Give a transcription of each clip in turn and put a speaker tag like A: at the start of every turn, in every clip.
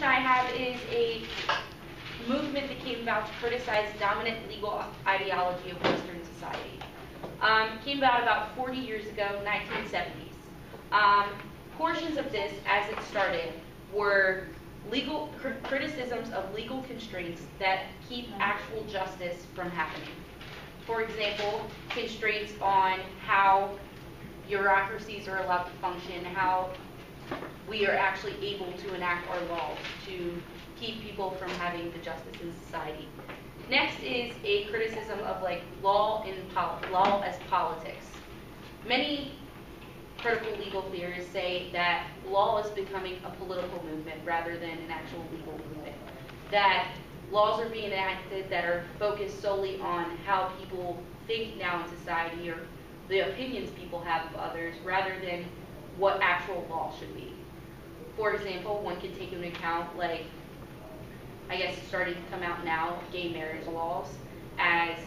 A: question I have is a movement that came about to criticize dominant legal ideology of Western society. Came about 40 years ago, 1970s. Portions of this, as it started, were legal criticisms of legal constraints that keep actual justice from happening. For example, constraints on how bureaucracies are allowed to function, how we are actually able to enact our laws to keep people from having the justice in society. Next is a criticism of law as politics. Many critical legal theorists say that law is becoming a political movement rather than an actual legal movement. That laws are being enacted that are focused solely on how people think now in society or the opinions people have of others rather than what actual law should be. For example, one could take into account, I guess it's starting to come out now, gay marriage laws, as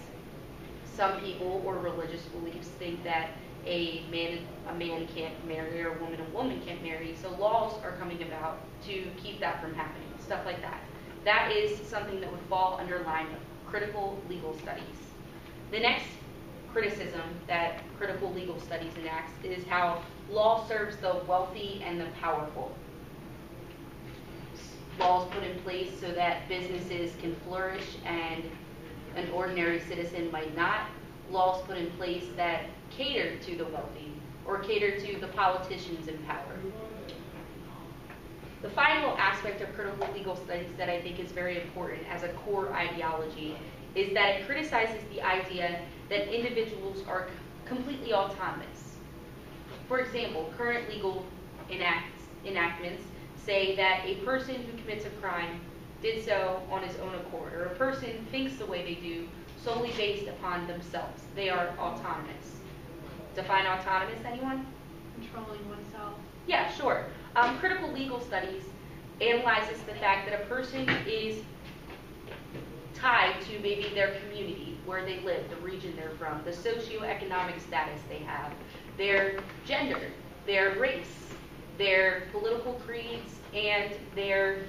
A: some people or religious beliefs think that a man can't marry or a woman can't marry, so laws are coming about to keep that from happening, stuff like that. That is something that would fall under line of critical legal studies. The next criticism that critical legal studies enacts is how law serves the wealthy and the powerful. Laws put in place so that businesses can flourish and an ordinary citizen might not. Laws put in place that cater to the wealthy or cater to the politicians in power. The final aspect of critical legal studies that I think is very important as a core ideology is that it criticizes the idea that individuals are completely autonomous. For example, current legal enactments say that a person who commits a crime did so on his own accord, or a person thinks the way they do solely based upon themselves. They are autonomous. Define autonomous, anyone?
B: Controlling oneself.
A: Yeah, sure. Critical legal studies analyzes the fact that a person is tied to maybe their community, where they live, the region they're from, the socioeconomic status they have, their gender, their race, their political creeds, and their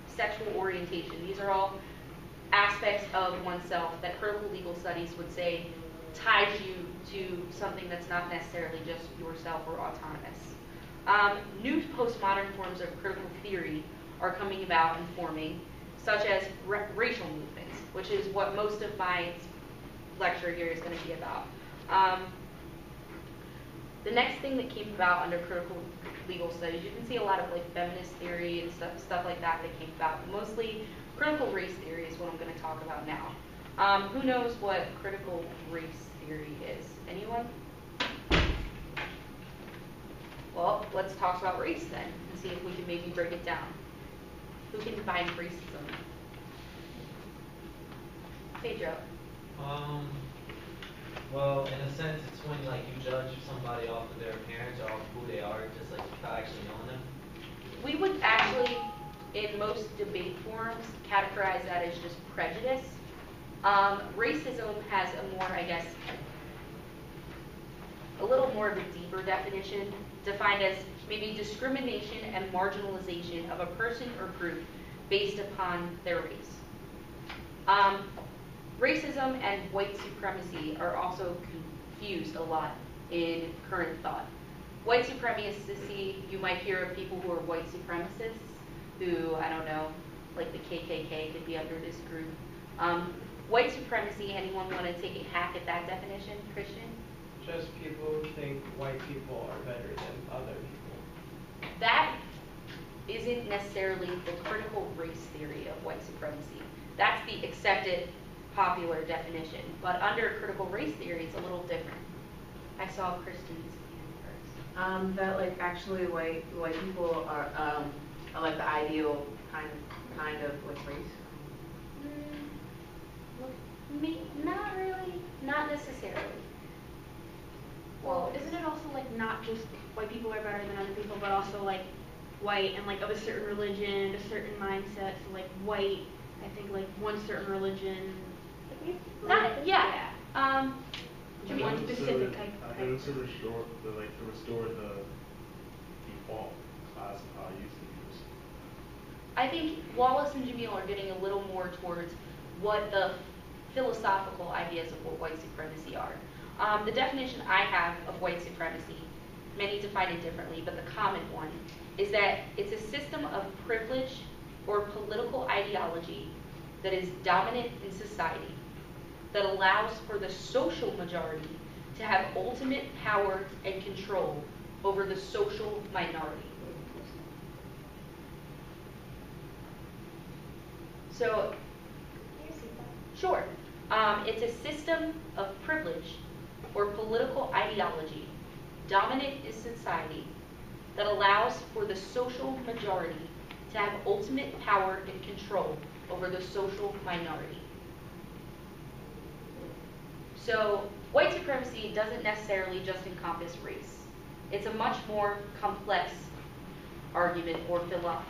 A: sexual orientation. These are all aspects of oneself that critical legal studies would say ties you to something that's not necessarily just yourself or autonomous. New postmodern forms of critical theory are coming about and forming, such as racial movements, which is what most of my lecture here is going to be about. The next thing that came about under critical legal studies, you can see a lot of feminist theory and stuff like that came about. Mostly critical race theory is what I'm going to talk about now. Who knows what critical race theory is? Anyone? Well, let's talk about race then and see if we can maybe break it down. Who can define racism? Pedro.
C: Well, in a sense, it's when you judge somebody off of their appearance or off who they are, just without actually knowing them.
A: We would actually, in most debate forums, categorize that as just prejudice. Racism has a more, a little more of a deeper definition, defined as maybe discrimination and marginalization of a person or group based upon their race. Racism and white supremacy are also confused a lot in current thought. White supremacy, you might hear of people who are white supremacists, who, I don't know, like the KKK could be under this group. White supremacy, anyone want to take a hack at that definition, Christian?
D: Just people who think white people are better than other people.
A: That isn't necessarily the critical race theory of white supremacy. That's the accepted popular definition. But under critical race theory, it's a little different. I saw Kristen's hand first.
E: That actually white people are the ideal kind of race.
A: Not really, not necessarily.
B: Well, isn't it also not just white people are better than other people, but also white and of a certain religion, a certain mindset? So white, I think one certain religion.
A: Not yeah.
B: To be one specific type.
F: To restore the default class of how I used to use.
A: I think Wallace and Jamil are getting a little more towards what the philosophical ideas of what white supremacy are. The definition I have of white supremacy, many define it differently, but the common one is that it's a system of privilege or political ideology that is dominant in society, that allows for the social majority to have ultimate power and control over the social minority. So, sure. It's a system of privilege or political ideology dominant in society that allows for the social majority to have ultimate power and control over the social minority. So, white supremacy doesn't necessarily just encompass race. It's a much more complex argument or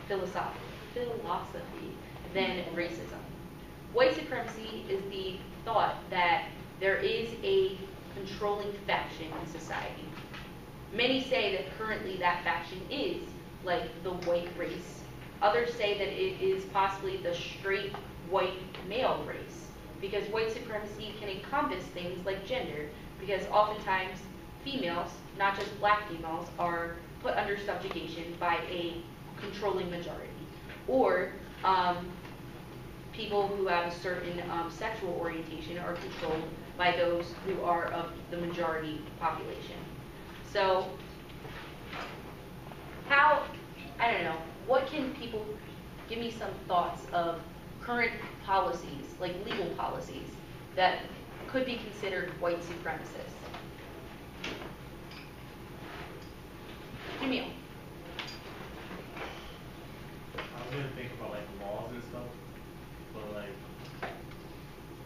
A: philosophy than racism. White supremacy is the thought that there is a controlling faction in society. Many say that currently that faction is like the white race. Others say that it is possibly the straight white male race, because white supremacy can encompass things like gender, because oftentimes females, not just black females, are put under subjugation by a controlling majority. Or people who have a certain sexual orientation are controlled by those who are of the majority population. So, I don't know, what can people give me some thoughts of current policies, like legal policies, that could be considered white supremacist? Jamil.
F: I was gonna think about like laws and stuff, but like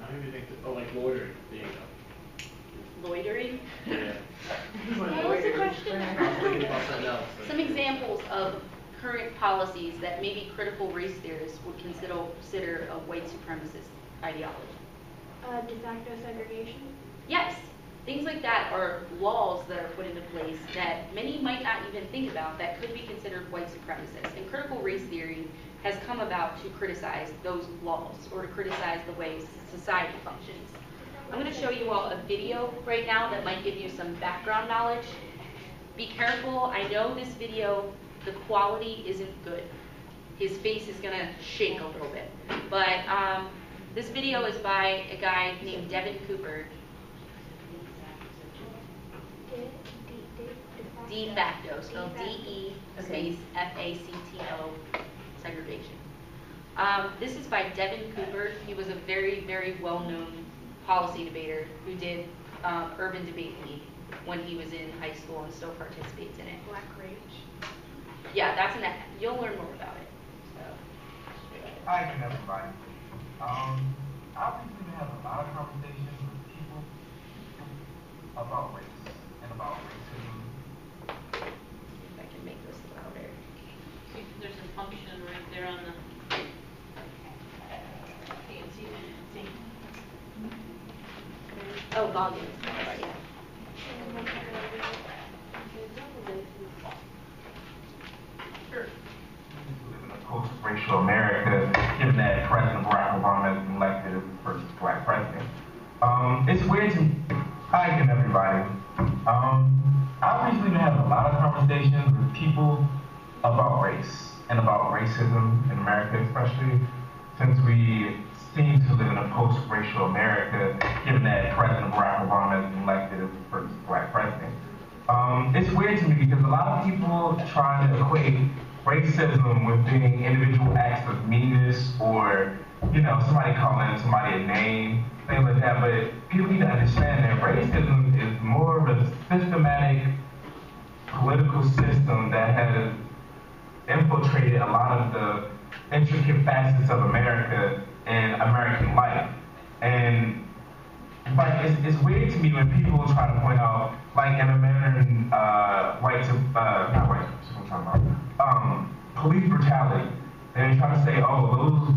F: I don't even think like loitering. There you go.
A: Loitering?
F: Yeah.
B: What was the question?
F: I was thinking about something else.
A: Some examples of current policies that maybe critical race theorists would consider a white supremacist ideology.
B: De facto segregation.
A: Yes, things like that are laws that are put into place that many might not even think about that could be considered white supremacist. And critical race theory has come about to criticize those laws or to criticize the way society functions. I'm going to show you all a video right now that might give you some background knowledge. Be careful, I know this video, the quality isn't good. His face is going to shake a little bit. But this video is by a guy named Devin Cooper. De facto, spelled D-E space F-A-C-T-O, segregation. This is by Devin Cooper. He was a very, very well-known policy debater who did Urban Debate League when he was in high school and still participates in it.
B: Black Rage.
A: Yeah, you'll learn more about it. So.
G: Hi again, everybody. Obviously, we have a lot of conversations with people about race and about racism.
A: If I can make this louder.
H: There's a function right there on the.
A: Oh, volume. Right, yeah. Sure.
G: We live in a post-racial America, given that President Barack Obama has been elected as the first black president. It's weird to me. Hi again, everybody. Obviously, we have a lot of conversations with people about race and about racism in America, especially since we seem to live in a post-racial America, given that President Barack Obama has been elected as the first black president. It's weird to me because a lot of people try to equate racism with being individual acts of meanness or, somebody calling somebody a name, things like that. But people need to understand that racism is more of a systematic political system that has infiltrated a lot of the intricate facets of America and American life. And it's weird to me when people try to point out, like in American police brutality. And they try to say, oh, those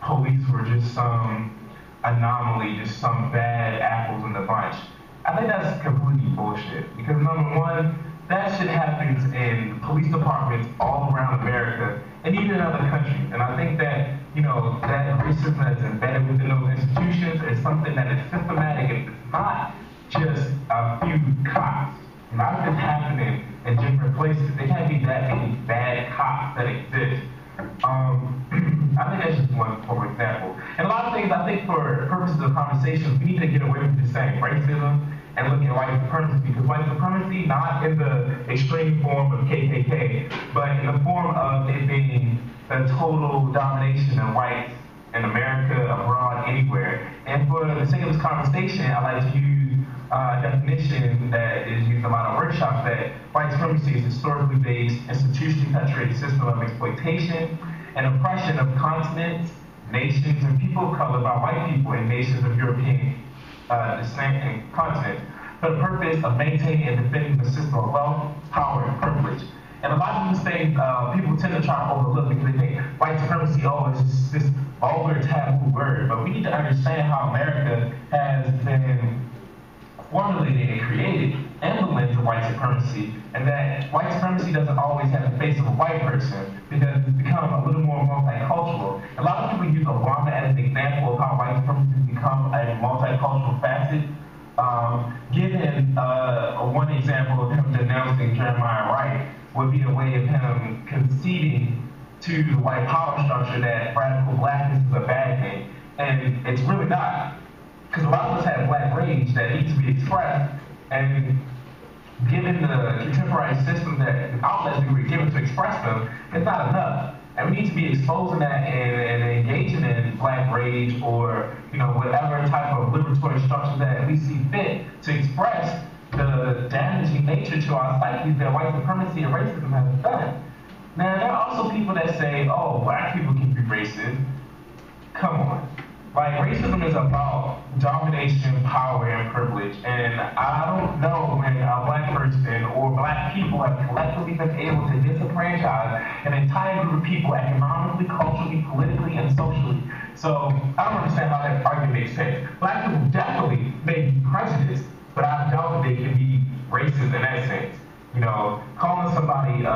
G: police were just some anomaly, just some bad apples in the bunch. I think that's completely bullshit. Because number one, that shit happens in police departments all around America and even in other countries. And I think that, that racism that's embedded within those institutions is something that is systematic, and it's not just a few cops. Not if it's happening in different places. There can't be that many bad cops that exist. I think that's just one for example. And a lot of things, I think for purposes of conversation, we need to get away from just saying racism and looking at white supremacy, because white supremacy, not in the extreme form of KKK, but in the form of it being a total domination of whites in America, abroad, anywhere. And for the sake of this conversation, I like to use a definition that is used in a lot of workshops, that white supremacy is a historically based, institutionally perpetuated system of exploitation and oppression of continents, nations, and people of color by white people in nations of European descent and continents for the purpose of maintaining and defending the system of wealth, power, and privilege. And a lot of these things people tend to try to overlook because they think white supremacy, is just this vulgar taboo word. But we need to understand how America has been formulated and created in the lens of white supremacy, and that white supremacy doesn't always have the face of a white person because it's become a little more multicultural. A lot of people use Obama as an example of how white supremacy has become a multicultural facet. Given one example of him denouncing Jeremiah Wright would be a way of him conceding to the white power structure that radical blackness is a bad thing, and it's really not. Because a lot of us have black rage that needs to be expressed, and given the contemporary system that outlets we were given to express them, it's not enough. And we need to be exposing that and engaging in black rage or whatever type of liberatory structure that we see fit to express the damaging nature to our psyches that white supremacy and racism has done. Now, there are also people that say, oh, black people can be racist. Come on. Like, racism is about domination, power, and privilege. And I don't know when a black person or black people have collectively been able to disenfranchise an entire group of people economically, culturally, politically, and socially. So I don't understand how that argument makes sense. Black people definitely may be prejudiced, but I doubt that they can be racist in that sense. Calling somebody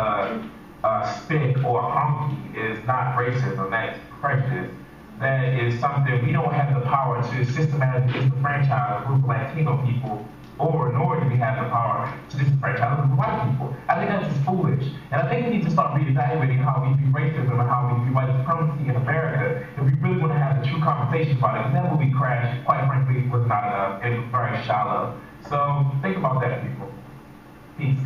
G: spick or honky is not racism, that's prejudice. That is something we don't have the power to systematically disenfranchise a group of Latino people, nor do we have the power to disenfranchise a group of white people. I think that's just foolish. And I think we need to start reevaluating how we view racism and how we view white supremacy in America if we really want to have the true conversation about it. Because that will be crashed, quite frankly, was not enough. It was very shallow. So think about that, people. Peace.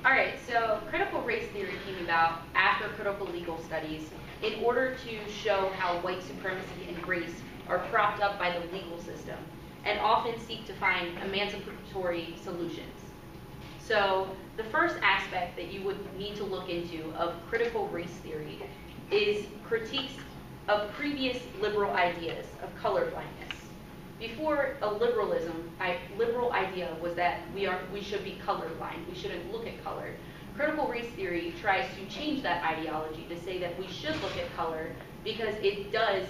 A: All right, so critical race theory came about after critical legal studies in order to show how white supremacy and race are propped up by the legal system and often seek to find emancipatory solutions. So the first aspect that you would need to look into of critical race theory is critiques of previous liberal ideas of colorblindness. Before a liberal idea was that we should be colorblind, we shouldn't look at color. Critical race theory tries to change that ideology to say that we should look at color because it does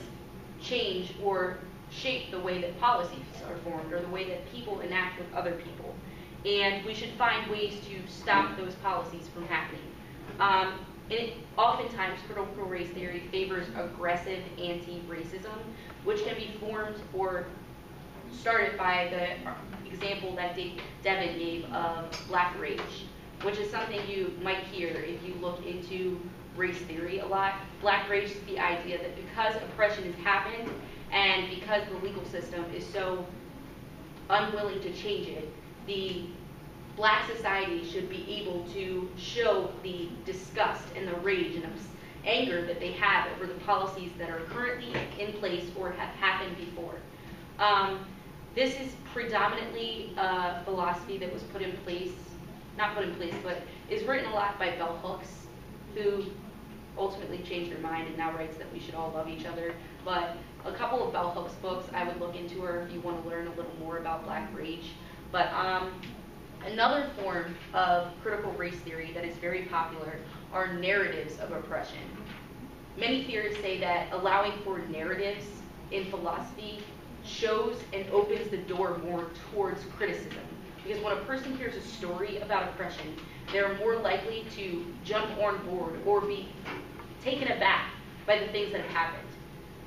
A: change or shape the way that policies are formed or the way that people enact with other people. And we should find ways to stop those policies from happening. Oftentimes, critical race theory favors aggressive anti-racism, which can be formed or started by the example that Devin gave of black rage, which is something you might hear if you look into race theory a lot. Black rage is the idea that because oppression has happened and because the legal system is so unwilling to change it, the black society should be able to show the disgust and the rage and anger that they have over the policies that are currently in place or have happened before. This is predominantly a philosophy that was put in place, not put in place, but is written a lot by bell hooks, who ultimately changed her mind and now writes that we should all love each other. But a couple of bell hooks books I would look into her if you want to learn a little more about black rage. But another form of critical race theory that is very popular are narratives of oppression. Many theorists say that allowing for narratives in philosophy shows and opens the door more towards criticism. Because when a person hears a story about oppression, they're more likely to jump on board or be taken aback by the things that have happened.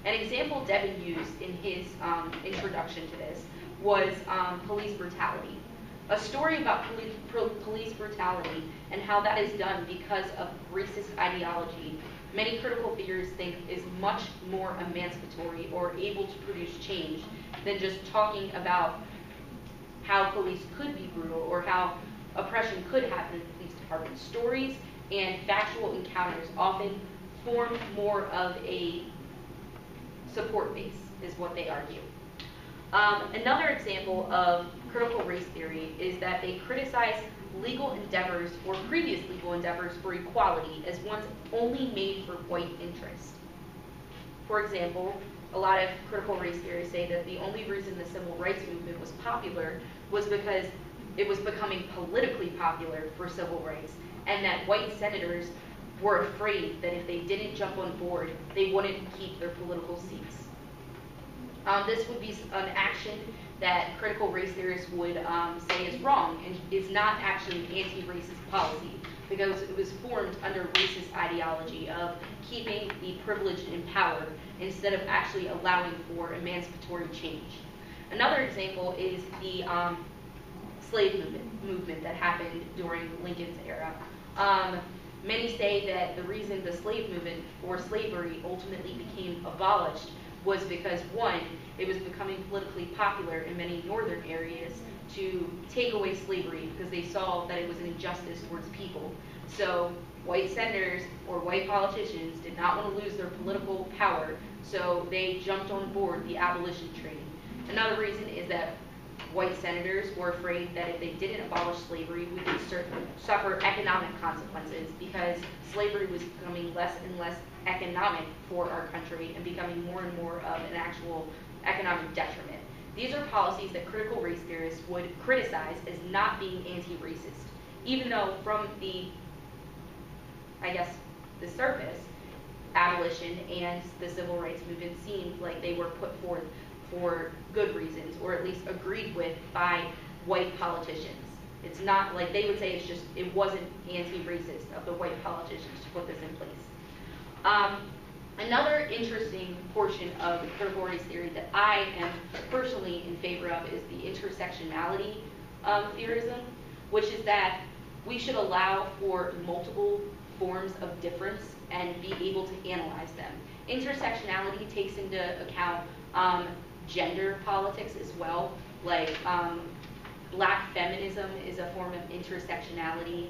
A: An example Devin used in his introduction to this was police brutality. A story about police brutality and how that is done because of racist ideology, many critical theorists think is much more emancipatory or able to produce change than just talking about how police could be brutal or how oppression could happen in the police department. Stories and factual encounters often form more of a support base, is what they argue. Another example of critical race theory is that they criticize legal endeavors or previous legal endeavors for equality as ones only made for white interests. For example, a lot of critical race theorists say that the only reason the civil rights movement was popular was because it was becoming politically popular for civil rights, and that white senators were afraid that if they didn't jump on board, they wouldn't keep their political seats. This would be an action that critical race theorists would say is wrong and is not actually an anti-racist policy, because it was formed under racist ideology of keeping the privileged in power instead of actually allowing for emancipatory change. Another example is the slave movement that happened during Lincoln's era. Many say that the reason the slave movement or slavery ultimately became abolished was because, one, it was becoming politically popular in many northern areas to take away slavery because they saw that it was an injustice towards people. So white senators or white politicians did not want to lose their political power, so they jumped on board the abolition train. Another reason is that white senators were afraid that if they didn't abolish slavery, we could suffer economic consequences because slavery was becoming less and less economic for our country and becoming more and more of an actual economic detriment. These are policies that critical race theorists would criticize as not being anti-racist, even though from the surface, abolition and the civil rights movement seemed like they were put forth for good reasons, or at least agreed with by white politicians. It's not like they would say it wasn't anti-racist of the white politicians to put this in place. Another interesting portion of critical race theory that I am personally in favor of is the intersectionality theorism, which is that we should allow for multiple forms of difference and be able to analyze them. Intersectionality takes into account gender politics as well, like black feminism is a form of intersectionality.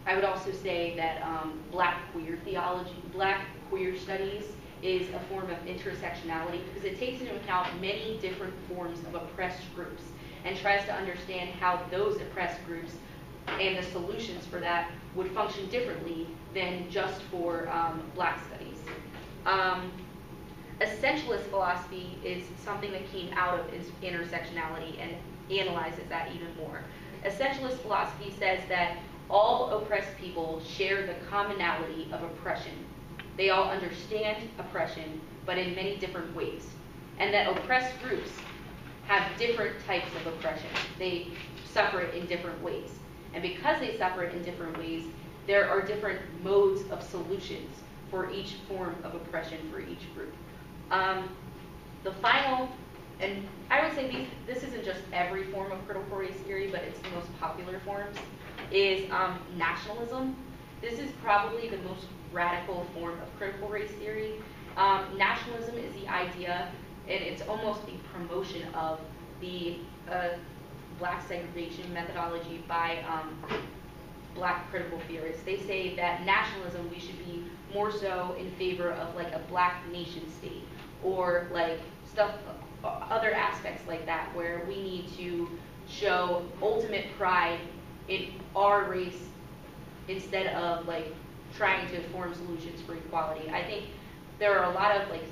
A: I would also say that black queer studies is a form of intersectionality because it takes into account many different forms of oppressed groups and tries to understand how those oppressed groups and the solutions for that would function differently than just for black studies. Essentialist philosophy is something that came out of intersectionality and analyzes that even more. Essentialist philosophy says that all oppressed people share the commonality of oppression. They all understand oppression, but in many different ways. And that oppressed groups have different types of oppression. They suffer it in different ways. And because they suffer it in different ways, there are different modes of solutions for each form of oppression for each group. The final, and I would say this isn't just every form of critical race theory, but it's the most popular forms, is nationalism. This is probably the most radical form of critical race theory. Nationalism is the idea, and it's almost a promotion of the black segregation methodology by black critical theorists. They say that nationalism, we should be more so in favor of like a black nation state, or like other aspects like that, where we need to show ultimate pride in our race instead of like trying to form solutions for equality. I think there are a lot of like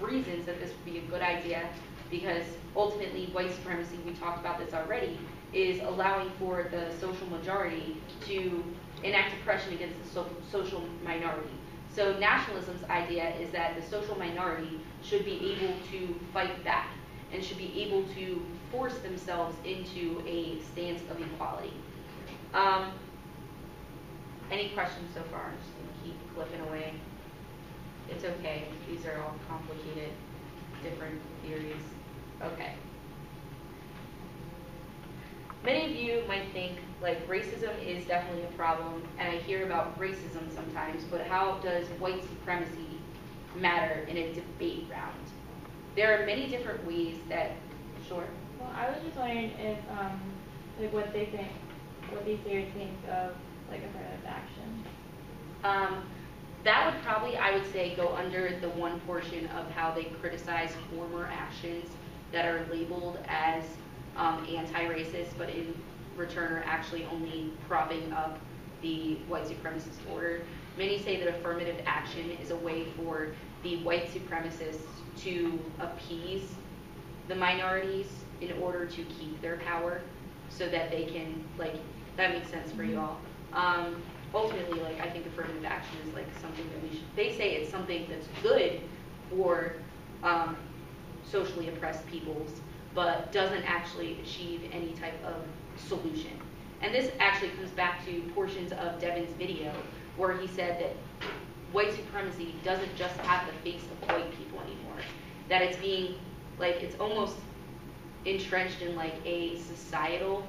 A: reasons that this would be a good idea, because ultimately white supremacy, we talked about this already, is allowing for the social majority to enact oppression against the social minority. So nationalism's idea is that the social minority should be able to fight back and should be able to force themselves into a stance of equality. Any questions so far? I'm just going to keep clipping away. It's okay. These are all complicated, different theories. Okay. Many of you might think, like, racism is definitely a problem, and I hear about racism sometimes, but how does white supremacy matter in a debate round? There are many different ways that, sure.
I: Well, I was just wondering if, like, what these theories think of, like, affirmative action.
A: That would probably, I would say, go under the one portion of how they criticize former actions that are labeled as anti-racist, but in return are actually only propping up the white supremacist order. Many say that affirmative action is a way for the white supremacists to appease the minorities in order to keep their power, so that they can, like, that makes sense for you all. Ultimately, like, I think affirmative action is like something that we should, they say it's something that's good for socially oppressed peoples, but doesn't actually achieve any type of solution. And this actually comes back to portions of Devin's video where he said that white supremacy doesn't just have the face of white people anymore, that it's being, like, it's almost entrenched in, like, a societal,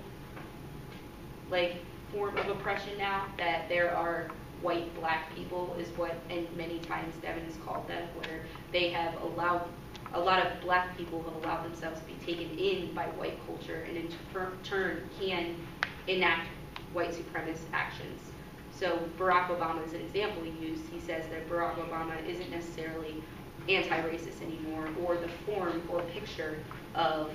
A: like, form of oppression now, that there are white black people is what, and many times Devin has called them, where they have allowed, a lot of black people have allowed themselves to be taken in by white culture and in turn can enact white supremacist actions. So Barack Obama is an example he used. He says that Barack Obama isn't necessarily anti-racist anymore, or the form or picture of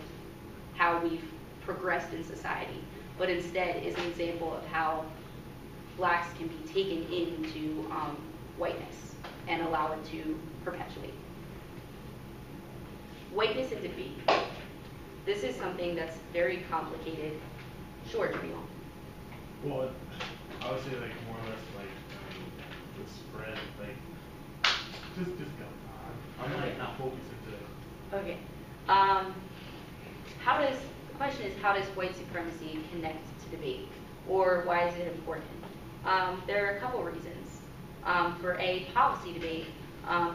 A: how we've progressed in society, but instead is an example of how blacks can be taken into whiteness and allow it to perpetuate. Whiteness and debate. This is something that's very complicated. Sure, Jamil.
F: Well, I would say, like, more or less, like, the spread, like, just go. I'm like not focused into it.
A: Okay. The question is, how does white supremacy connect to debate? Or why is it important? There are a couple reasons. For a policy debate,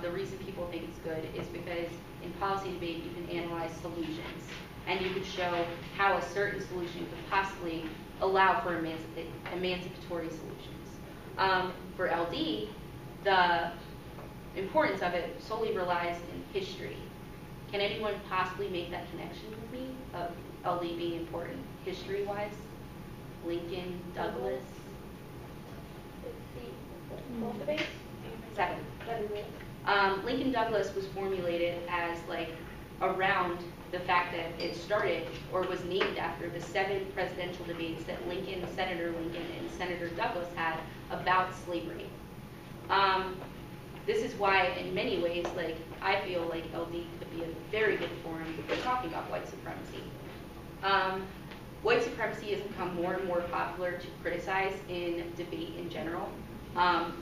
A: the reason people think it's good is because in policy debate you can analyze solutions, and you could show how a certain solution could possibly allow for emancipatory solutions. For LD, the importance of it solely relies in history. Can anyone possibly make that connection with me of LD being important history-wise? Lincoln, Douglas?
I: Both debates?
A: 7. Lincoln Douglas was formulated as, like, around the fact that it started or was named after the 7 presidential debates that Senator Lincoln and Senator Douglas had about slavery. This is why, in many ways, like, I feel like LD could be a very good forum for talking about white supremacy. White supremacy has become more and more popular to criticize in debate in general.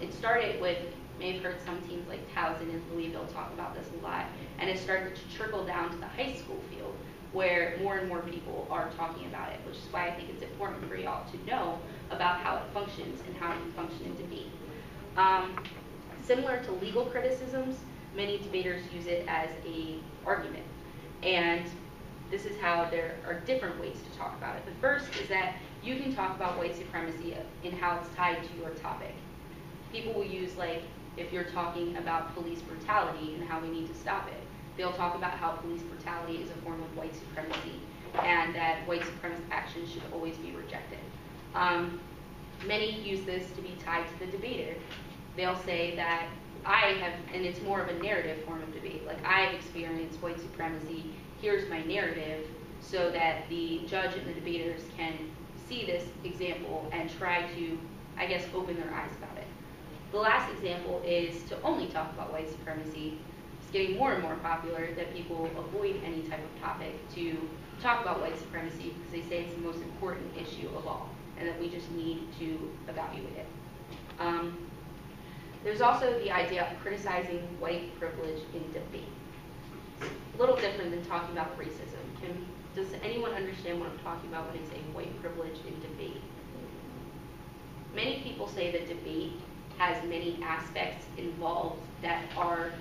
A: It started with, you may have heard some teams like Towson and Louisville talk about this a lot, and it started to trickle down to the high school field, where more and more people are talking about it, which is why I think it's important for y'all to know about how it functions and how it can function in debate. Similar to legal criticisms, many debaters use it as an argument. And this is how there are different ways to talk about it. The first is that you can talk about white supremacy in how it's tied to your topic. People will use, like, if you're talking about police brutality and how we need to stop it, they'll talk about how police brutality is a form of white supremacy and that white supremacist actions should always be rejected. Many use this to be tied to the debater. They'll say that and it's more of a narrative form of debate, like, I've experienced white supremacy, here's my narrative, so that the judge and the debaters can see this example and try to, I guess, open their eyes about it. The last example is to only talk about white supremacy. It's getting more and more popular that people avoid any type of topic to talk about white supremacy because they say it's the most important issue of all and that we just need to evaluate it. There's also the idea of criticizing white privilege in debate. It's a little different than talking about racism. Does anyone understand what I'm talking about when I say white privilege in debate? Many people say that debate has many aspects involved that are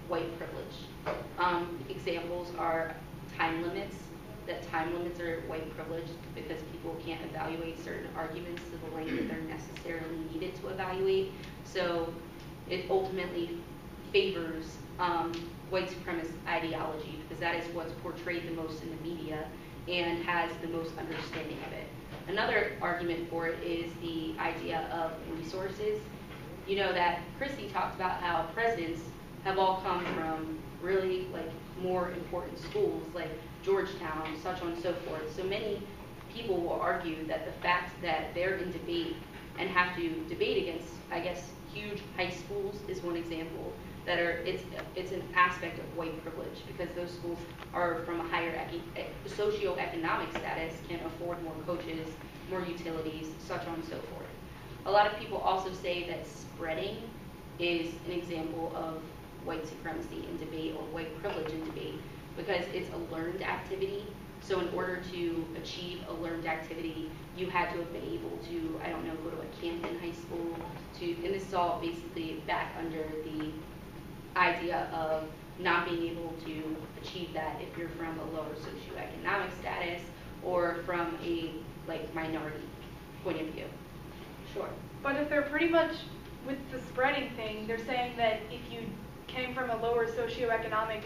A: white privilege. Examples are time limits, that time limits are white privilege because people can't evaluate certain arguments to the length that they're necessarily needed to evaluate. So it ultimately favors white supremacist ideology because that is what's portrayed the most in the media and has the most understanding of it. Another argument for it is the idea of resources. You know that Kristie talked about how presidents have all come from really like more important schools like Georgetown, such on and so forth. So many people will argue that the fact that they're in debate and have to debate against, I guess, huge high schools is one example that are, it's an aspect of white privilege because those schools are from a higher socioeconomic status, can afford more coaches, more utilities, such on and so forth. A lot of people also say that spreading is an example of white supremacy in debate or white privilege in debate because it's a learned activity. So in order to achieve a learned activity, you had to have been able to, I don't know, go to a camp in high school, and this is all basically back under the idea of not being able to achieve that if you're from a lower socioeconomic status or from a like minority point of view. Sure.
J: But if they're pretty much with the spreading thing, they're saying that if you came from a lower socioeconomic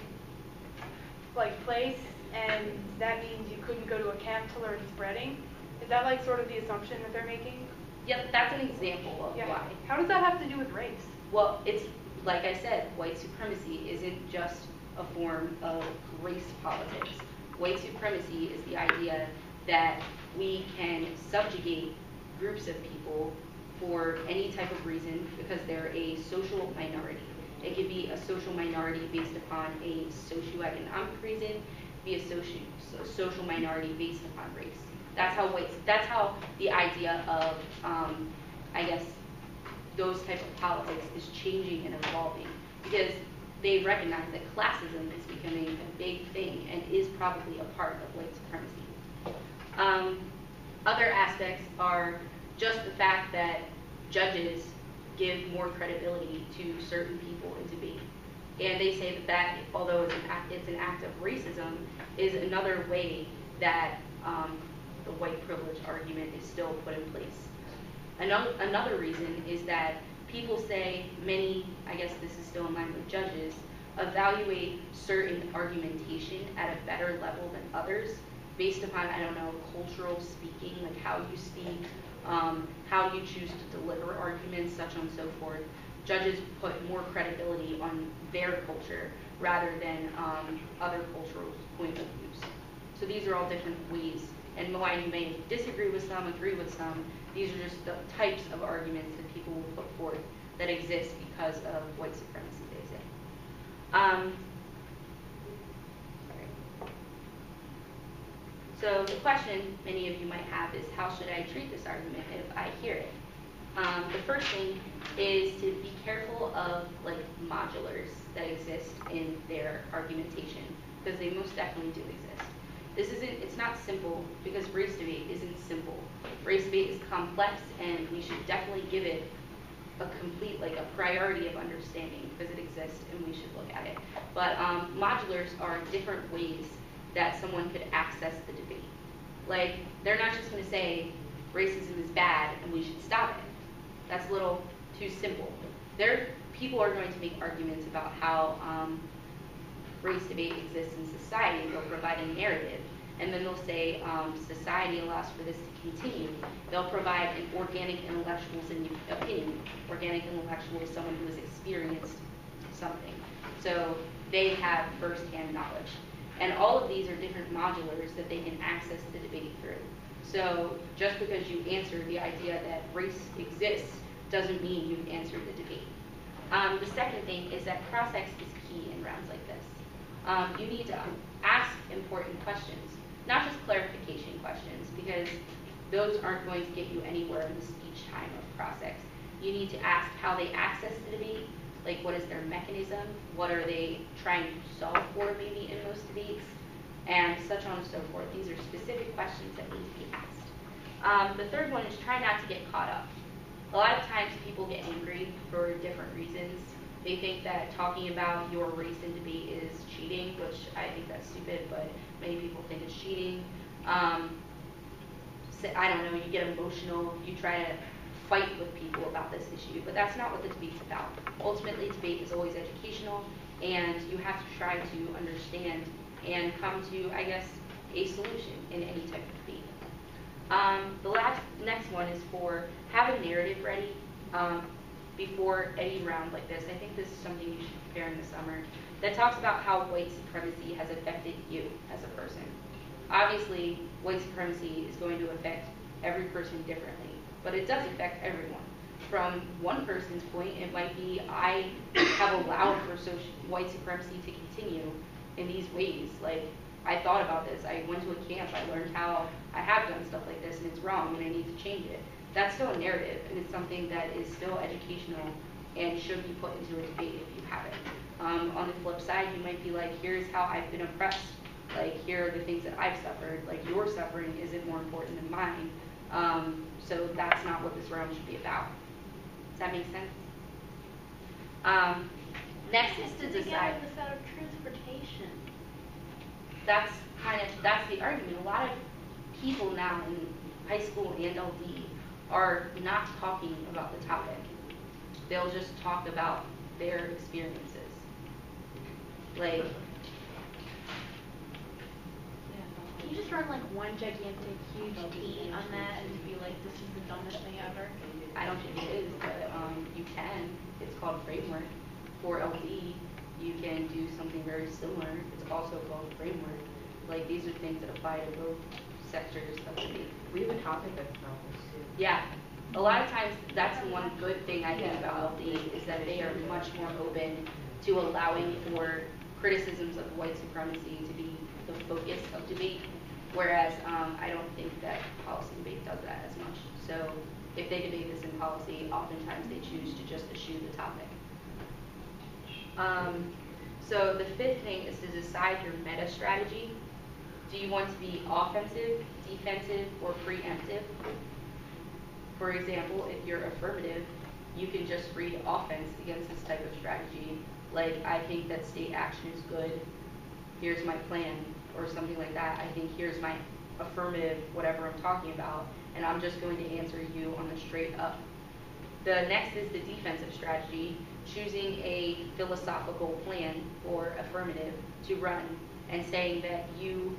J: like place and that means you couldn't go to a camp to learn spreading, is that like sort of the assumption that they're making?
A: Yep, that's an example of why.
J: How does that have to do with race?
A: Well, it's like I said, white supremacy isn't just a form of race politics. White supremacy is the idea that we can subjugate groups of people for any type of reason because they're a social minority. It could be a social minority based upon a socioeconomic reason, be a social minority based upon race. That's how the idea of, I guess, those types of politics is changing and evolving because they recognize that classism is becoming a big thing and is probably a part of white supremacy. Other aspects are just the fact that judges give more credibility to certain people in debate. And they say that although it's an act of racism, is another way that the white privilege argument is still put in place. Another reason is that people say many, I guess this is still in line with judges, evaluate certain argumentation at a better level than others based upon, I don't know, cultural speaking, like how you speak, how you choose to deliver arguments, such on and so forth. Judges put more credibility on their culture rather than other cultural points of views. So these are all different ways. And while you may disagree with some, agree with some, these are just the types of arguments that people will put forth that exist because of white supremacy, they say. So the question many of you might have is, how should I treat this argument if I hear it? The first thing is to be careful of like modulars that exist in their argumentation, because they most definitely do exist. It's not simple, because race debate isn't simple. Race debate is complex, and we should definitely give it a complete, like a priority of understanding, because it exists and we should look at it. But modulars are different ways that someone could access the debate. Like, they're not just going to say racism is bad and we should stop it. That's a little too simple. People are going to make arguments about how race debate exists in society. They'll provide a narrative, and then they'll say society allows for this to continue. They'll provide an organic intellectual's opinion. Organic intellectual is someone who has experienced something. So they have first-hand knowledge. And all of these are different modulars that they can access the debate through. So just because you answer the idea that race exists doesn't mean you've answered the debate. The second thing is that cross-ex is key in rounds like this. You need to ask important questions, not just clarification questions, because those aren't going to get you anywhere in the speech time of cross-ex. You need to ask how they access the debate, like what is their mechanism, what are they trying to solve for maybe in most debates, and such on and so forth. These are specific questions that need to be asked. The third one is try not to get caught up. A lot of times people get angry for different reasons. They think that talking about your race in debate is cheating, which I think that's stupid, but many people think it's cheating. I don't know, you get emotional, you try to fight with people about this issue, but that's not what the debate's about. Ultimately, debate is always educational, and you have to try to understand and come to, I guess, a solution in any type of debate. The next one is for have a narrative ready before any round like this. I think this is something you should prepare in the summer that talks about how white supremacy has affected you as a person. Obviously, white supremacy is going to affect every person differently, but it does affect everyone. From one person's point, it might be I have allowed for white supremacy to continue in these ways. Like, I thought about this. I went to a camp. I learned how I have done stuff like this, and it's wrong, and I need to change it. That's still a narrative, and it's something that is still educational and should be put into a debate if you have it. On the flip side, you might be like, here's how I've been oppressed. Like, here are the things that I've suffered. Like, your suffering isn't more important than mine. So that's not what this round should be about. Does that make sense? Next is to decide.
B: This out of transportation.
A: That's the argument. A lot of people now in high school and LD are not talking about the topic. They'll just talk about their experiences. Like,
B: Can you just run like one gigantic huge T on that and be like, this is the dumbest thing ever?
A: I don't think it is, but you can. It's called Framework. For LD, you can do something very similar. It's also called Framework. Like, these are things that apply to both sectors of the debate.
E: We have a topic that's about this too.
A: Yeah. A lot of times, that's the one good thing I think about LD is that they are much more open to allowing for criticisms of white supremacy to be the focus of debate, whereas I don't think that policy debate does that as much. So if they debate this in policy, oftentimes they choose to just eschew the topic. So the fifth thing is to decide your meta strategy. Do you want to be offensive, defensive, or preemptive? For example, if you're affirmative, you can just read offense against this type of strategy. Like, I think that state action is good, here's my plan, or something like that. I think here's my affirmative, whatever I'm talking about, and I'm just going to answer you on the straight up. The next is the defensive strategy, choosing a philosophical plan or affirmative to run and saying that you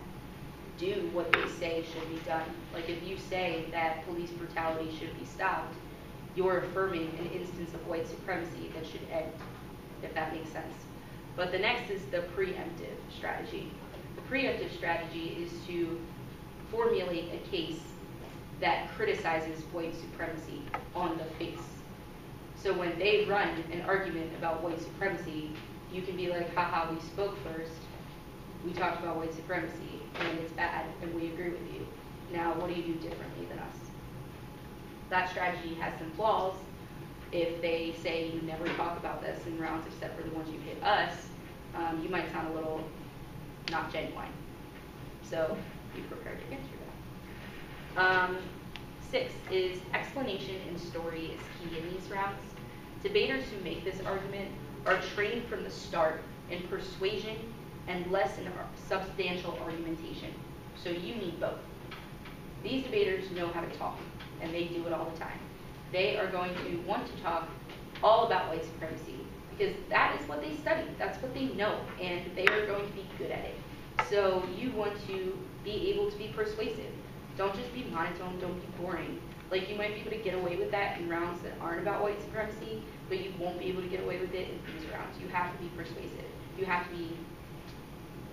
A: do what they say should be done. Like, if you say that police brutality should be stopped, you're affirming an instance of white supremacy that should end, if that makes sense. But the next is the preemptive strategy. The preemptive strategy is to formulate a case that criticizes white supremacy on the face. So when they run an argument about white supremacy, you can be like, haha, we spoke first, we talked about white supremacy, and it's bad, and we agree with you. Now, what do you do differently than us? That strategy has some flaws. If they say you never talk about this in rounds except for the ones you hit us, you might sound a little not genuine. So be prepared to answer that. 6 is explanation and story is key in these rounds. Debaters who make this argument are trained from the start in persuasion and less in substantial argumentation. So you need both. These debaters know how to talk, and they do it all the time. They are going to want to talk all about white supremacy because that is what they study. That's what they know, and they are going to be good at it. So you want to be able to be persuasive. Don't just be monotone, don't be boring. Like, you might be able to get away with that in rounds that aren't about white supremacy, but you won't be able to get away with it in these rounds. You have to be persuasive. You have to be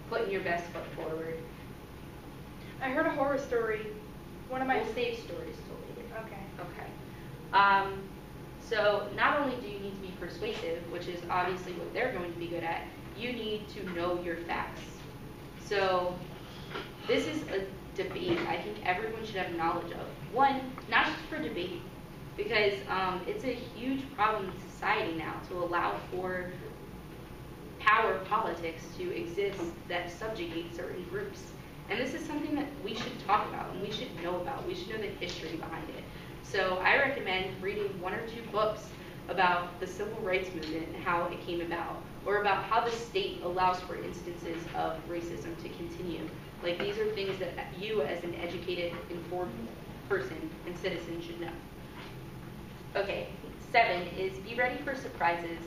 A: putting your best foot forward.
J: I heard a horror story. One of my
A: We'll save stories till later.
J: Okay.
A: Okay. So not only do you need to be persuasive, which is obviously what they're going to be good at, you need to know your facts. So this is a debate I think everyone should have knowledge of. One, not just for debate, because it's a huge problem in society now to allow for power politics to exist that subjugate certain groups. And this is something that we should talk about and we should know about. We should know the history behind it. So I recommend reading 1 or 2 books about the civil rights movement and how it came about, or about how the state allows for instances of racism to continue. Like, these are things that you as an educated, informed person and citizen should know. Okay, 7 is be ready for surprises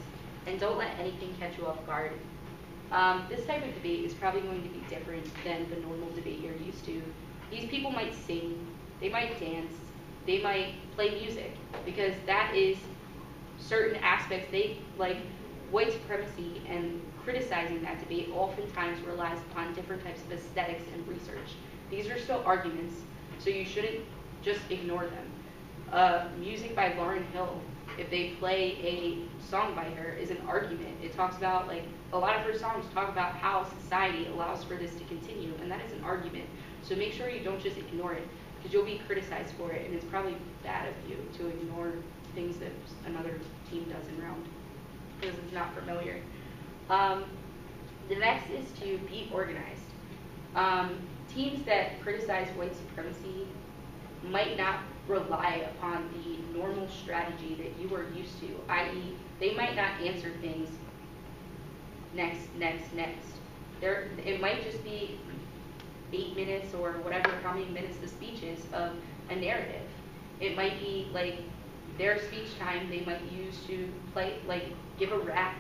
A: and don't let anything catch you off guard. This type of debate is probably going to be different than the normal debate you're used to. These people might sing, they might dance, they might play music, because that is certain aspects. They, like, white supremacy and criticizing that debate oftentimes relies upon different types of aesthetics and research. These are still arguments, so you shouldn't just ignore them. Music by Lauryn Hill, if they play a song by her, is an argument. It talks about, like, a lot of her songs talk about how society allows for this to continue, and that is an argument. So make sure you don't just ignore it, because you'll be criticized for it, and it's probably bad of you to ignore things that another team does in round, because it's not familiar. The next is to be organized. Teams that criticize white supremacy might not rely upon the normal strategy that you are used to, i.e., they might not answer things next. It might just be 8 minutes or whatever, how many minutes the speech is of a narrative. It might be like their speech time they might use to play, like, give a rap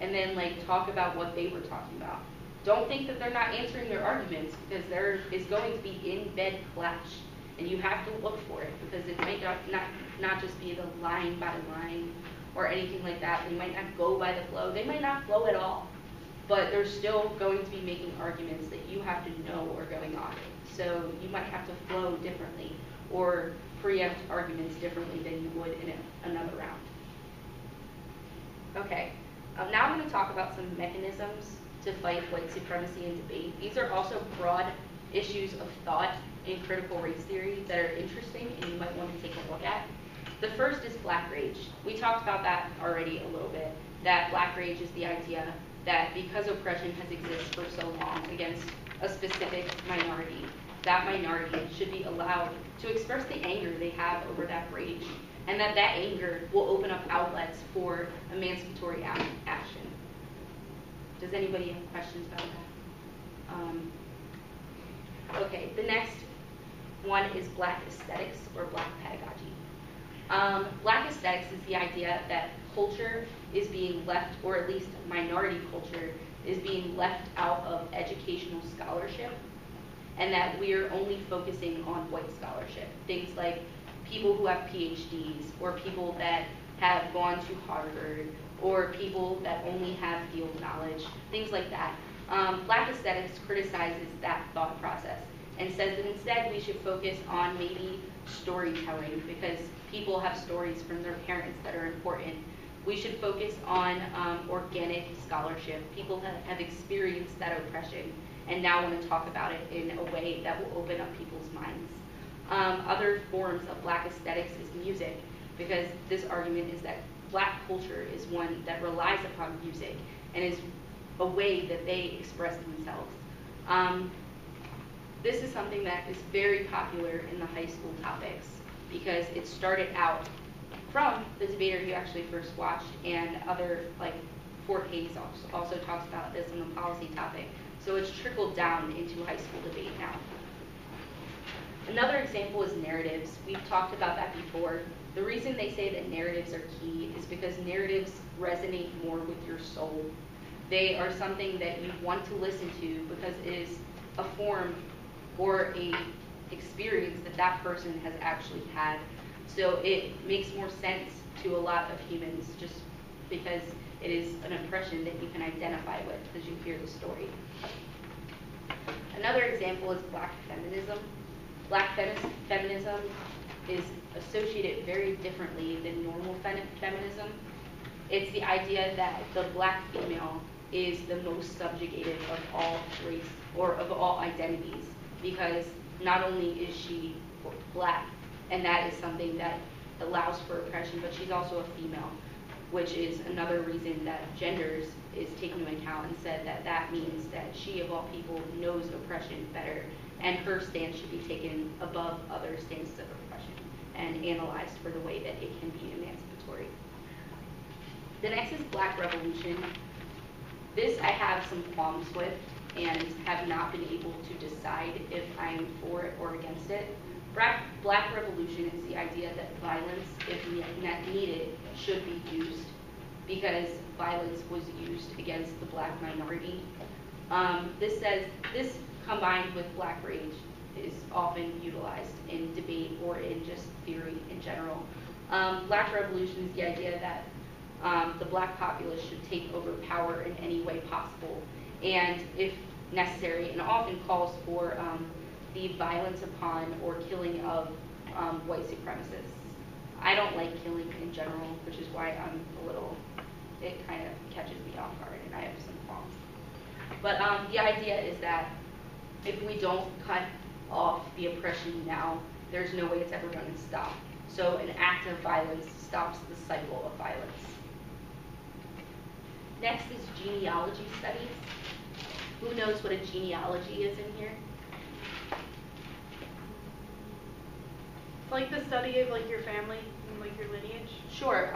A: and then, like, talk about what they were talking about. Don't think that they're not answering their arguments, because there is going to be in-bed clash, and you have to look for it, because it might not just be the line by line or anything like that. They might not go by the flow. They might not flow at all, but they're still going to be making arguments that you have to know are going on. So you might have to flow differently or preempt arguments differently than you would in another round. Okay, now I'm going to talk about some mechanisms to fight white supremacy in debate. These are also broad issues of thought in critical race theory that are interesting and you might want to take a look at. The first is black rage. We talked about that already a little bit, that black rage is the idea that because oppression has existed for so long against a specific minority, that minority should be allowed to express the anger they have over that rage, and that anger will open up outlets for emancipatory action. Does anybody have questions about that? Okay, the next one is black aesthetics or black pedagogy. Black aesthetics is the idea that culture is being left, or at least minority culture, is being left out of educational scholarship, and that we're only focusing on white scholarship. Things like people who have PhDs, or people that have gone to Harvard, or people that only have field knowledge, things like that. Black aesthetics criticizes that thought process and says that instead we should focus on maybe storytelling, because people have stories from their parents that are important. We should focus on organic scholarship. People have experienced that oppression and now want to talk about it in a way that will open up people's minds. Other forms of black aesthetics is music, because this argument is that black culture is one that relies upon music and is a way that they express themselves. This is something that is very popular in the high school topics, because it started out from the debater you actually first watched, and other, like Fort Hayes also talks about this on the policy topic. So it's trickled down into high school debate now. Another example is narratives. We've talked about that before. The reason they say that narratives are key is because narratives resonate more with your soul. They are something that you want to listen to because it is a form or a experience that that person has actually had. So it makes more sense to a lot of humans just because it is an impression that you can identify with because you hear the story. Another example is black feminism. Black feminism is associated very differently than normal feminism. It's the idea that the black female is the most subjugated of all race or of all identities, because not only is she black, and that is something that allows for oppression, but she's also a female, which is another reason that genders is taken into account and said that that means that she, of all people, knows oppression better, and her stance should be taken above other stances of oppression and analyzed for the way that it can be emancipatory. The next is Black Revolution. This I have some qualms with and have not been able to decide if I am for it or against it. Black Revolution is the idea that violence, if needed, should be used because violence was used against the Black minority. This combined with Black rage is often utilized in debate or in just theory in general. Black Revolution is the idea that the Black populace should take over power in any way possible, and if necessary, and often calls for the violence upon or killing of white supremacists. I don't like killing in general, which is why it kind of catches me off guard and I have some qualms. But the idea is that if we don't cut off the oppression now, there's no way it's ever going to stop. So an act of violence stops the cycle of violence. Next is genealogy studies. Who knows what a genealogy is in here?
J: It's like the study of like your family and like your lineage.
A: Sure.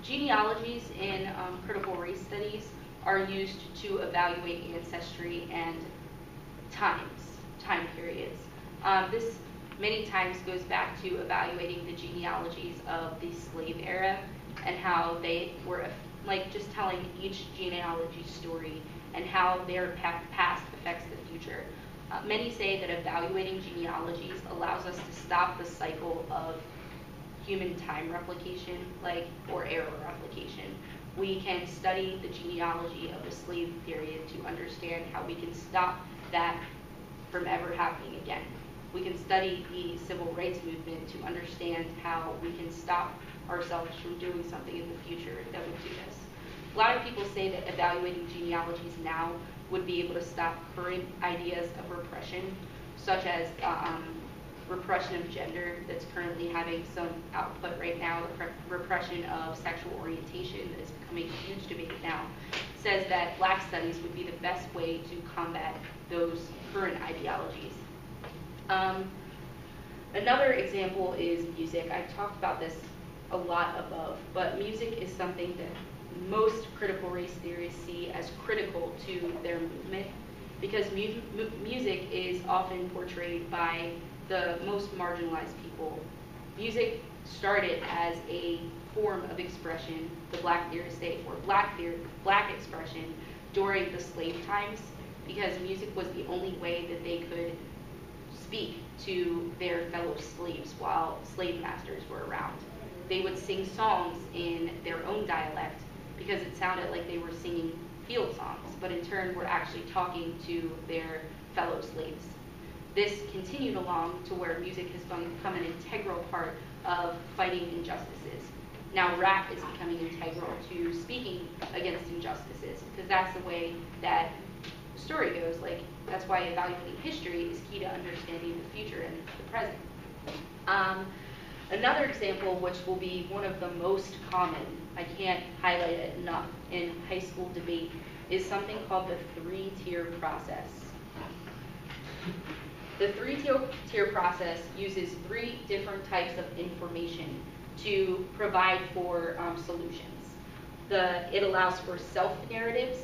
A: Genealogies in critical race studies are used to evaluate ancestry and time periods. This many times goes back to evaluating the genealogies of the slave era and how they were like just telling each genealogy story and how their past affects the future. Many say that evaluating genealogies allows us to stop the cycle of human time replication, or error replication. We can study the genealogy of the slave period to understand how we can stop that from ever happening again. We can study the civil rights movement to understand how we can stop ourselves from doing something in the future that would do this. A lot of people say that evaluating genealogies now would be able to stop current ideas of repression, such as repression of gender that's currently having some output right now, the repression of sexual orientation that is becoming a huge debate now, says that Black studies would be the best way to combat those current ideologies. Another example is music. I've talked about this a lot above, but music is something that most critical race theorists see as critical to their movement because music is often portrayed by the most marginalized people. Music started as a form of expression, the Black theorists say, for Black expression during the slave times because music was the only way that they could speak to their fellow slaves while slave masters were around. They would sing songs in their own dialect because it sounded like they were singing field songs, but in turn were actually talking to their fellow slaves. This continued along to where music has become an integral part of fighting injustices. Now rap is becoming integral to speaking against injustices because that's the way that the story goes. That's why evaluating history is key to understanding the future and the present. Another example, which will be one of the most common, I can't highlight it enough, in high school debate, is something called the three-tier process. The three-tier process uses 3 different types of information to provide for solutions. It allows for self-narratives,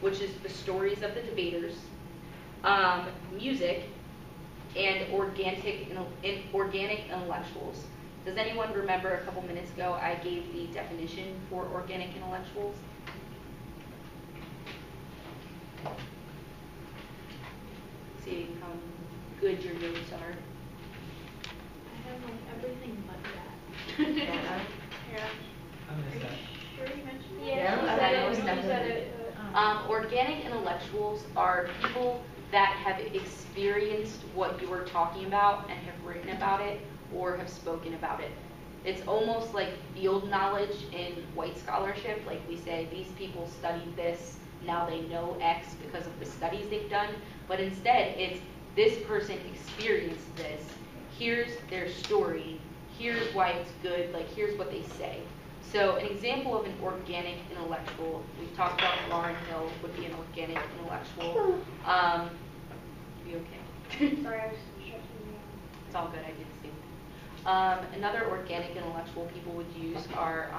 A: which is the stories of the debaters, music, and organic intellectuals. Does anyone remember a couple minutes ago I gave the definition for organic intellectuals? See how good your notes are.
B: I have everything but that.
E: Yeah.
J: Yeah.
C: I missed that.
B: Sure you mentioned it?
E: Yeah,
B: you
E: I
B: said
E: know
B: it.
E: it's
B: You
E: definitely-
B: said it.
A: Organic intellectuals are people that have experienced what you are talking about and have written about it or have spoken about it. It's almost like field knowledge in white scholarship. Like we say, these people studied this, now they know X because of the studies they've done. But instead, it's this person experienced this. Here's their story. here's why it's good, like here's what they say. So an example of an organic intellectual, we've talked about Lauren Hill would be an organic intellectual. You okay?
B: Sorry, I was shutting you down.
A: It's all good, I did the same thing. Another organic intellectual people would use are,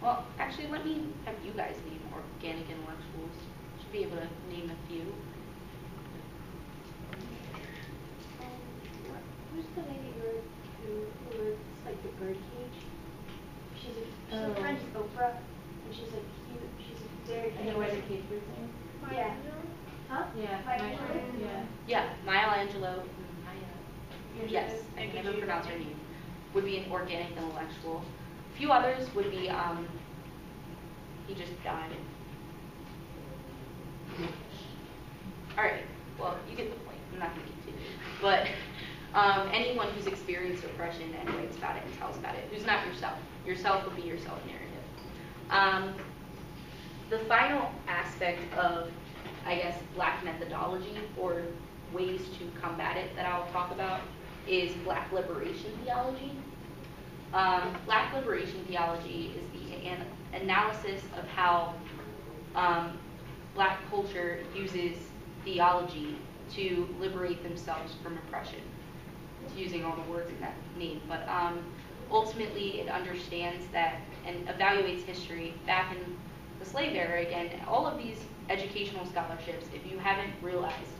A: well, actually, let me have you guys name organic intellectuals. Should be able to name a few.
K: Who's the lady who lives like the birdcage? She's a friend of Oprah, and she's like cute. She's very
I: I know where the cage was named.
K: Yeah. Huh?
I: Yeah. Yeah.
A: Yeah, Maya Angelou. Yes, I can never pronounce her name. Would be an organic intellectual. A few others would be, he just died. Alright, well, you get the point. I'm not going to continue. But anyone who's experienced oppression and writes about it and tells about it, who's not yourself. Yourself would be your self-narrative. The final aspect of, I guess, Black methodology or ways to combat it that I'll talk about is Black liberation theology. Black liberation theology is the analysis of how Black culture uses theology to liberate themselves from oppression. It's using all the words in that name, but ultimately it understands that and evaluates history back in the slave era again. And all of these educational scholarships, if you haven't realized,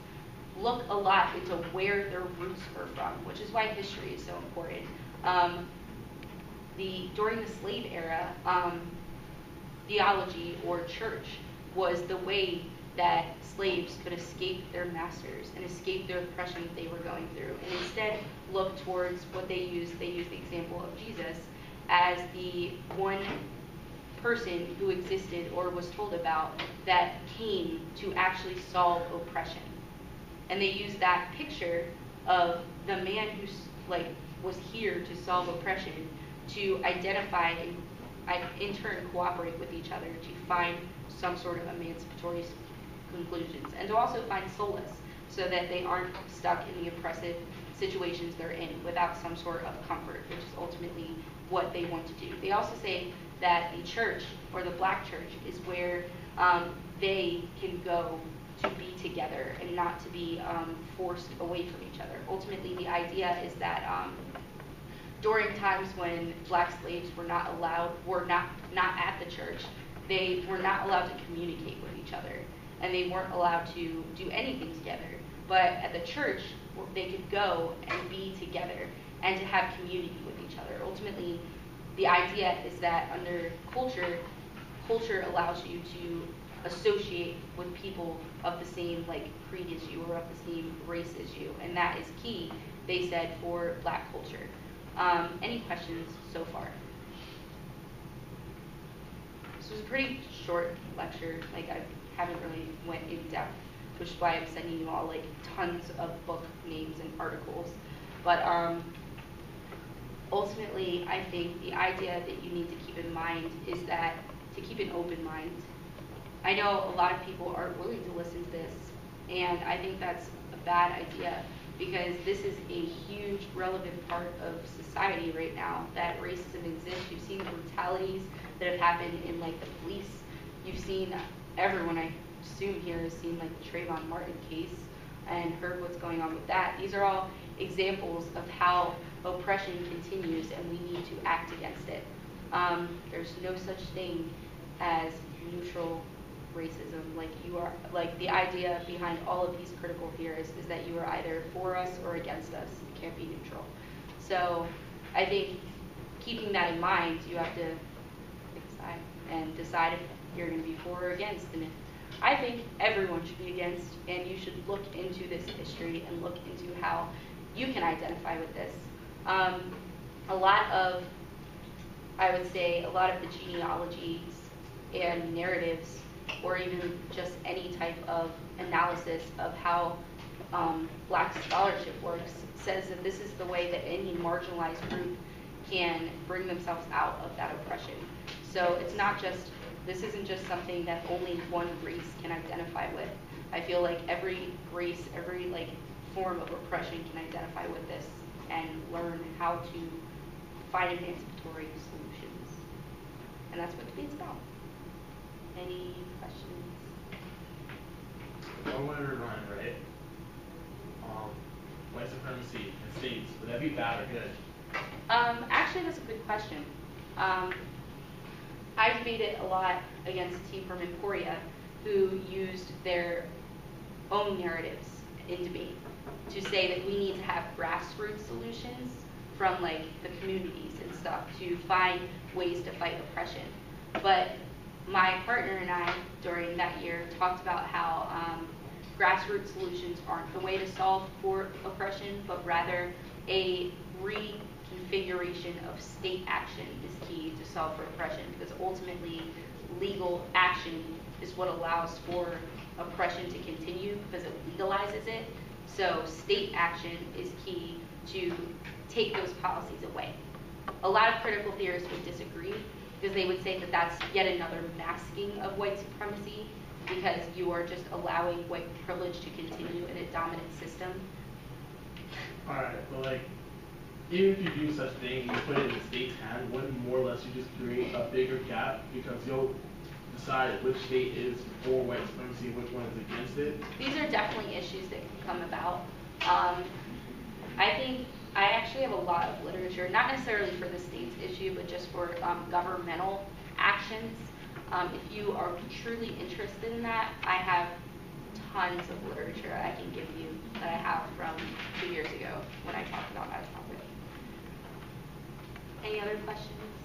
A: look a lot into where their roots are from, which is why history is so important. During the slave era, theology or church was the way that slaves could escape their masters and escape the oppression that they were going through, and instead look towards what they used. They used the example of Jesus as the one person who existed or was told about that came to actually solve oppression. And they used that picture of the man who was here to solve oppression to identify and in turn cooperate with each other to find some sort of emancipatory conclusions, and to also find solace so that they aren't stuck in the oppressive situations they're in without some sort of comfort, which is ultimately what they want to do. They also say that the church, or the Black church, is where they can go to be together and not to be forced away from each other. Ultimately, the idea is that during times when Black slaves were not at the church, they were not allowed to communicate with each other, and they weren't allowed to do anything together. But at the church, they could go and be together and to have community with each other. Ultimately, the idea is that under culture allows you to associate with people of the same creed as you or of the same race as you, and that is key, they said, for Black culture. Any questions so far? This was a pretty short lecture. I haven't really went in depth, which is why I'm sending you all tons of book names and articles. But ultimately, I think the idea that you need to keep in mind is that to keep an open mind. I know a lot of people aren't willing to listen to this, and I think that's a bad idea, because this is a huge relevant part of society right now, that racism exists. You've seen the brutalities that have happened in the police. You've seen, everyone I assume here has seen the Trayvon Martin case and heard what's going on with that. These are all examples of how oppression continues, and we need to act against it. There's no such thing as neutral racism. The idea behind all of these critical theorists is that you are either for us or against us. You can't be neutral. So I think keeping that in mind, you have to decide if you're going to be for or against. And I think everyone should be against, and you should look into this history and look into how you can identify with this. I would say a lot of the genealogies and narratives, or even just any type of analysis of how Black scholarship works, says that this is the way that any marginalized group can bring themselves out of that oppression. So this isn't just something that only one race can identify with. I feel like every race, every form of oppression can identify with this. and learn how to find emancipatory solutions. And that's what debate's about. Any questions?
F: One way to run, right? White supremacy in states, would that be bad or good?
A: Actually, that's a good question. I debated a lot against a team from Emporia who used their own narratives in debate to say that we need to have grassroots solutions from like the communities and stuff to find ways to fight oppression. But my partner and I during that year talked about how grassroots solutions aren't the way to solve for oppression, but rather a reconfiguration of state action is key to solve for oppression, because ultimately legal action is what allows for oppression to continue because it legalizes it. So state action is key to take those policies away. A lot of critical theorists would disagree because they would say that that's yet another masking of white supremacy, because you are just allowing white privilege to continue in a dominant system.
F: Alright, but like, even if you do such thing, you put it in the state's hand, wouldn't more or less you just create a bigger gap because you'll decide which state is for white supremacy and which one is against it?
A: These are definitely issues that can come about. I think I actually have a lot of literature, not necessarily for the state's issue, but just for governmental actions. If you are truly interested in that, I have tons of literature I can give you that I have from 2 years ago when I talked about that topic. Any other questions?